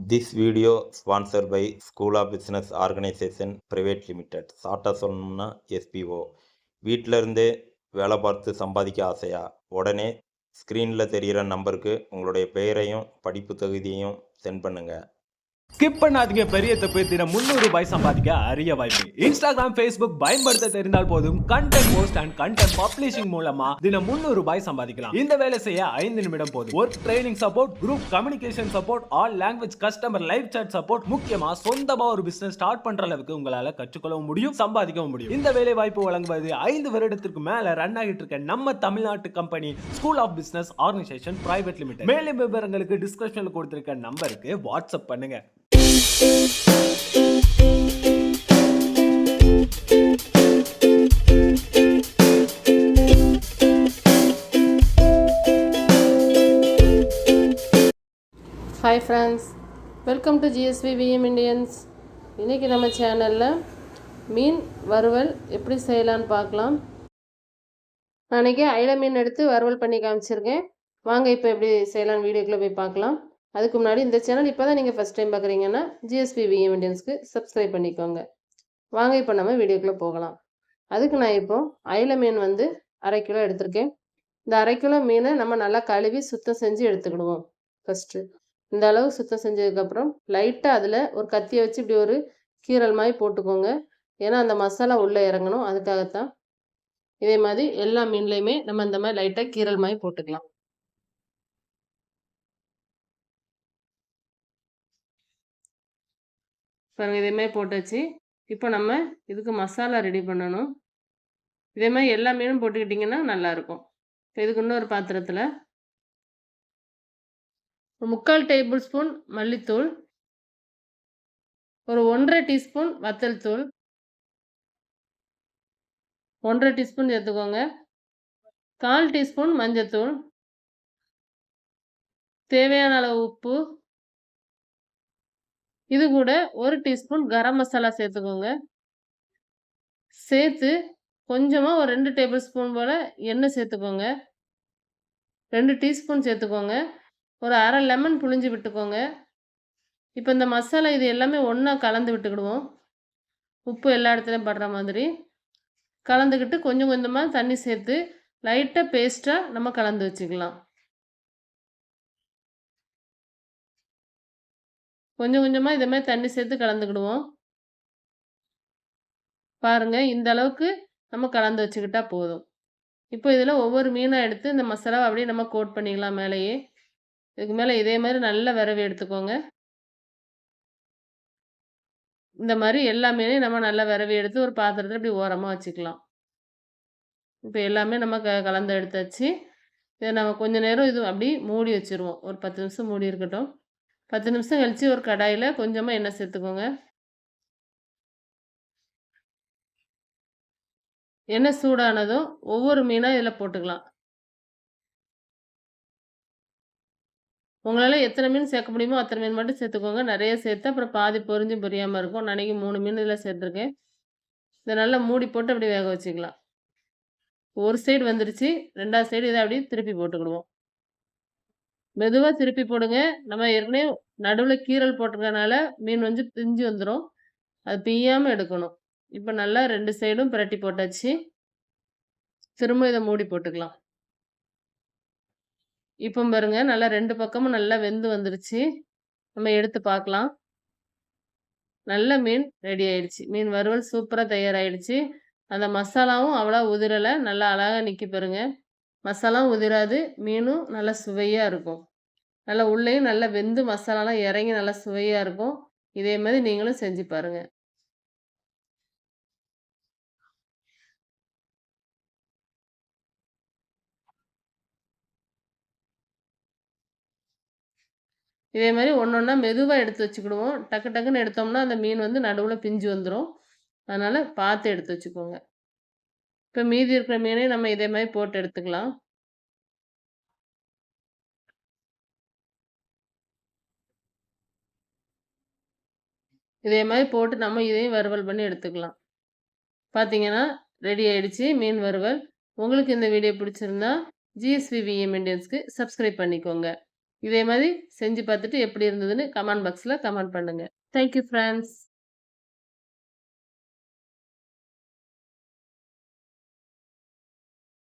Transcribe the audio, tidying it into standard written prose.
This video sponsored by School of Business Organization Private Limited. ஷார்ட்டாக சொல்லணும்னா SPO. வீட்டில் இருந்தே வேலை பார்த்து சம்பாதிக்க ஆசையா? உடனே ஸ்க்ரீனில் தெரிகிற நம்பருக்கு உங்களுடைய பெயரையும் படிப்பு தகுதியையும் சென்ட் பண்ணுங்கள். ஸ்கிப் பண்ணாதீங்க, பெரிய தப்பு. தினம் 300 ரூபாய் சம்பாதிக்க அரிய வாய்ப்பு. இன்ஸ்டாகிராம், ஃபேஸ்புக் பயன்படுத்த தெரிந்தால் போதும். Content post and content publishing மூலமா தினம் 300 ரூபாய் சம்பாதிக்கலாம். இந்த வேலை செய்ய 5 நிமிடம் போதும். Work training support, group communication support, all language customer live chat support, முக்கியமா சொந்தமா ஒரு பிசினஸ் ஸ்டார்ட் பண்ற அளவுக்கு உங்களால கற்றுக்கொள்ளவும் முடியும், சம்பாதிக்கவும் முடியும். இந்த வேலை வாய்ப்பு வழங்குவது 5 வருடத்திற்கு மேல ரன் ஆகிட்டு இருக்க நம்ம தமிழ்நாட்டு company school of business organisation private limited. மேலும் விவரங்களுக்கு டிஸ்கிரிப்ஷன்ல கொடுத்திருக்க நம்பருக்கு வாட்ஸ்அப் பண்ணுங்க. Hi friends, welcome to GSV VM Indians. இன்றைக்கி நம்ம சேனலில் மீன் வறுவல் எப்படி செய்யலான்னு பார்க்கலாம். நான் இன்றைக்கி அயிலை மீன் எடுத்து வறுவல் பண்ணி காமிச்சிருக்கேன். வாங்க இப்போ எப்படி செய்யலான்னு வீடியோக்குள்ளே போய் பார்க்கலாம். அதுக்கு முன்னாடி இந்த சேனல் இப்போ தான் நீங்கள் ஃபஸ்ட் டைம் பார்க்குறீங்கன்னா GSV VM இண்டியன்ஸ்க்கு சப்ஸ்கிரைப் பண்ணிக்கோங்க. வாங்க இப்போ நம்ம வீடியோக்குள்ளே போகலாம். அதுக்கு நான் இப்போது அயிலை மீன் வந்து 1/2 கிலோ எடுத்திருக்கேன். இந்த 1/2 கிலோ மீனை நம்ம நல்லா கழுவி சுத்தம் செஞ்சு எடுத்துக்கிடுவோம். ஃபஸ்ட்டு இந்த அளவு சுத்தம் செஞ்சதுக்கப்புறம் லைட்டாக அதில் ஒரு கத்தியை வச்சு இப்படி ஒரு கீரல் மாதிரி போட்டுக்கோங்க. ஏன்னா அந்த மசாலா உள்ளே இறங்கணும், அதுக்காகத்தான். இதே மாதிரி எல்லா மீன்லேயுமே நம்ம இந்த மாதிரி லைட்டாக கீரல் மாதிரி போட்டுக்கலாம். பாருங்கள், இதேமாதிரி போட்டாச்சு. இப்போ நம்ம இதுக்கு மசாலா ரெடி பண்ணணும். இதே மாதிரி எல்லா மீனும் போட்டுக்கிட்டிங்கன்னா நல்லாயிருக்கும். இப்போ இதுக்கு இன்னொரு பாத்திரத்தில் ஒரு 3/4 டேபிள் ஸ்பூன் மல்லித்தூள், ஒரு 1/2 டீஸ்பூன் வத்தல் தூள், 1/2 டீஸ்பூன் சேர்த்துக்கோங்க. 1/4 டீஸ்பூன் மஞ்சத்தூள், தேவையான அளவு உப்பு, இது கூட 1 டீஸ்பூன் கரம் மசாலா சேர்த்துக்கோங்க. சேர்த்து கொஞ்சமாக ஒரு 2 டேபிள் ஸ்பூன் போல் எண்ணெய் சேர்த்துக்கோங்க. 2 டீஸ்பூன் சேர்த்துக்கோங்க. ஒரு 1/2 லெமன் புழிஞ்சு விட்டுக்கோங்க. இப்போ இந்த மசாலா இது எல்லாமே ஒன்றா கலந்து விட்டுக்கிடுவோம். உப்பு எல்லா இடத்துலையும் படுற மாதிரி கலந்துக்கிட்டு கொஞ்சம் கொஞ்சமாக தண்ணி சேர்த்து லைட்டாக பேஸ்ட்டாக நம்ம கலந்து வச்சுக்கலாம். கொஞ்சம் கொஞ்சமாக இதே மாதிரி தண்ணி சேர்த்து கலந்துக்கிடுவோம். பாருங்கள், இந்த அளவுக்கு நம்ம கலந்து வச்சுக்கிட்டா போதும். இப்போ இதில் ஒவ்வொரு மீனாக எடுத்து இந்த மசாலாவை அப்படியே நம்ம கோட் பண்ணிக்கலாம் மேலேயே. இதுக்கு மேலே இதே மாதிரி நல்லா விரவி எடுத்துக்கோங்க. இந்த மாதிரி எல்லா மீனையும் நம்ம நல்லா விரவி எடுத்து ஒரு பாத்திரத்தில் இப்படி ஓரமாக வச்சுக்கலாம். இப்போ எல்லாமே நம்ம கலந்து எடுத்தாச்சு. இதை நம்ம கொஞ்சம் நேரம் இது அப்படி மூடி வச்சுருவோம். ஒரு 10 நிமிஷம் மூடி இருக்கட்டும். 10 நிமிஷம் கழித்து ஒரு கடாயில் கொஞ்சமாக எண்ணெய் சேர்த்துக்கோங்க. எண்ணெய் சூடானதும் ஒவ்வொரு மீனாக இதில் போட்டுக்கலாம். உங்களால் எத்தனை மீன் சேர்க்க முடியுமோ அத்தனை மீன் மட்டும் சேர்த்துக்கோங்க. நிறைய சேர்த்து அப்புறம் பாதி பொரிஞ்சும் பொரியாமல் இருக்கும். நான் அன்றைக்கி 3 மீன் இதில் சேர்த்துருக்கேன். இதை நல்லா மூடி போட்டு அப்படி வேக வச்சுக்கலாம். ஒரு சைடு வந்துருச்சு, 2வது சைடு இதை அப்படியே திருப்பி போட்டுக்கிடுவோம். மெதுவாக திருப்பி போடுங்க. நம்ம ஏற்கனவே நடுவில் கீரல் போட்டிருக்கனால மீன் வந்து பிஞ்சு வந்துடும். அது பிய்யாமல் எடுக்கணும். இப்போ நல்லா 2 சைடும் பிரட்டி போட்டாச்சு. திரும்ப இதை மூடி போட்டுக்கலாம். இப்போ பாருங்க, நல்லா 2 பக்கமும் நல்லா வெந்து வந்துருச்சு. நம்ம எடுத்து பார்க்கலாம். நல்ல மீன் ரெடி ஆயிடுச்சு. மீன் வறுவல் சூப்பராக தயாராகிடுச்சு. அந்த மசாலாவும் அவ்வளோ உதிரலை, நல்லா அழகாக நிற்கி பாருங்க. மசாலாவும் உதிராது, மீனும் நல்லா சுவையாக இருக்கும். நல்லா உள்ளேயும் நல்லா வெந்து மசாலாலாம் இறங்கி நல்லா சுவையாக இருக்கும். இதே மாதிரி நீங்களும் செஞ்சு பாருங்கள். இதே மாதிரி ஒன்றா மெதுவாக எடுத்து வச்சுக்கிடுவோம். டக்கு டக்குன்னு எடுத்தோம்னா அந்த மீன் வந்து நடுவில் பிஞ்சு வந்துடும். அதனால் பார்த்து எடுத்து வச்சுக்கோங்க. இப்போ மீதி இருக்கிற மீனையும் நம்ம இதே மாதிரி போட்டு எடுத்துக்கலாம். இதே மாதிரி போட்டு நம்ம இதையும் வறுவல் பண்ணி எடுத்துக்கலாம். பார்த்தீங்கன்னா ரெடி ஆகிடுச்சு மீன் வறுவல். உங்களுக்கு இந்த வீடியோ பிடிச்சிருந்தா GSV VM இண்டியன்ஸ்க்கு சப்ஸ்கிரைப் பண்ணிக்கோங்க. இதே மாதிரி செஞ்சு பார்த்துட்டு எப்படி இருந்ததுன்னு கமெண்ட் பாக்ஸில் கமெண்ட் பண்ணுங்கள். Thank you friends.